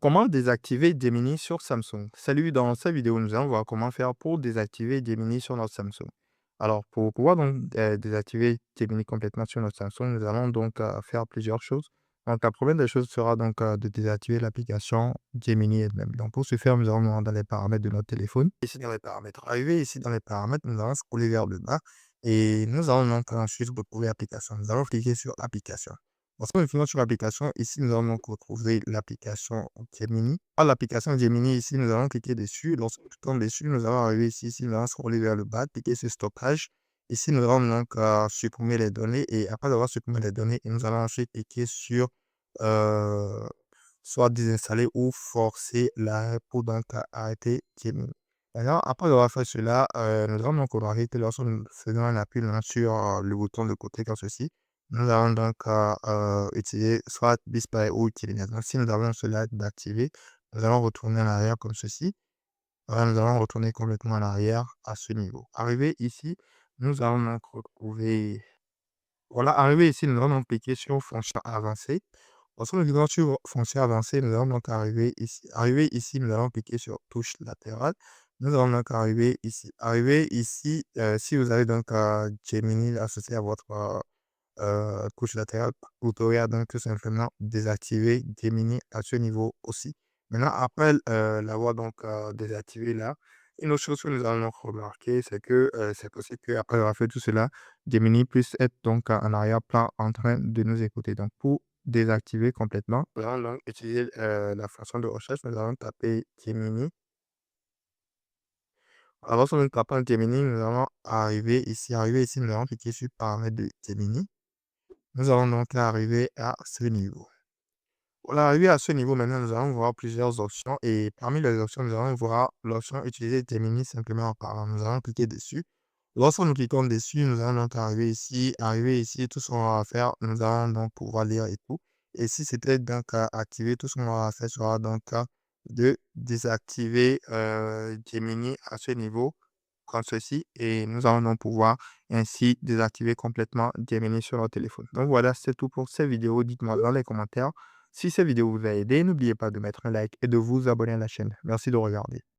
Comment désactiver Gemini sur Samsung? Salut, dans cette vidéo, nous allons voir comment faire pour désactiver Gemini sur notre Samsung. Alors, pour pouvoir donc désactiver Gemini complètement sur notre Samsung, nous allons donc faire plusieurs choses. Donc, la première des choses sera donc de désactiver l'application Gemini elle-même. Donc, pour ce faire, nous allons nous rendre dans les paramètres de notre téléphone. Ici, dans les paramètres. Arrivé ici dans les paramètres, nous allons scroller vers le bas et nous allons donc ensuite retrouver l'application. Nous allons cliquer sur application. Lorsque nous cliquons sur l'application, ici, nous allons donc retrouver l'application Gemini. À l'application Gemini, ici, nous allons cliquer dessus. Lorsque nous cliquons dessus, nous allons arriver ici, nous allons scroller vers le bas, cliquer sur stockage. Ici, nous allons donc supprimer les données et après avoir supprimé les données, nous allons ensuite cliquer sur euh, soit désinstaller ou forcer l'arrêt pour donc arrêter Gemini. Maintenant, après avoir fait cela, nous allons donc arrêter lorsque nous faisons un appui là, sur le bouton de côté comme ceci. Nous allons donc utiliser soit Display ou utiliser. Donc, si nous avons cela d'activer, nous allons retourner en arrière comme ceci. Voilà, nous allons retourner complètement en arrière à ce niveau. Arrivé ici, nous allons donc retrouver. Voilà, arrivé ici, nous allons donc cliquer sur fonction avancée. Lorsque nous cliquons sur fonction avancée, nous allons donc arriver ici. Arrivé ici, nous allons cliquer sur touche latérale. Nous allons donc arriver ici. Arrivé ici, si vous avez donc Gemini associé à votre couche latérale, vous aurez à donc tout simplement désactiver Gemini à ce niveau aussi. Maintenant, après l'avoir donc désactivé là, une autre chose que nous allons donc remarquer, c'est que c'est possible qu'après avoir fait tout cela, Gemini puisse être donc en arrière-plan en train de nous écouter. Donc, pour désactiver complètement, nous allons donc utiliser la fonction de recherche. Nous allons taper Gemini. Alors, sur notre tapant Gemini, nous allons arriver ici. Arriver ici, nous allons cliquer sur paramètres de Gemini. Nous allons donc arriver à ce niveau. Pour arriver à ce niveau, maintenant, nous allons voir plusieurs options et parmi les options, nous allons voir l'option utiliser Gemini simplement en parlant. Nous allons cliquer dessus. Lorsque nous cliquons dessus, nous allons donc arriver ici. Arriver ici, tout ce qu'on va faire, nous allons donc pouvoir lire et tout. Et si c'était donc à activer, tout ce qu'on va faire sera donc de désactiver Gemini à ce niveau, comme ceci. Et nous allons donc pouvoir ainsi désactiver complètement Gemini sur notre téléphone. Donc voilà, c'est tout pour cette vidéo. Dites-moi dans les commentaires si cette vidéo vous a aidé. N'oubliez pas de mettre un like et de vous abonner à la chaîne. Merci de regarder.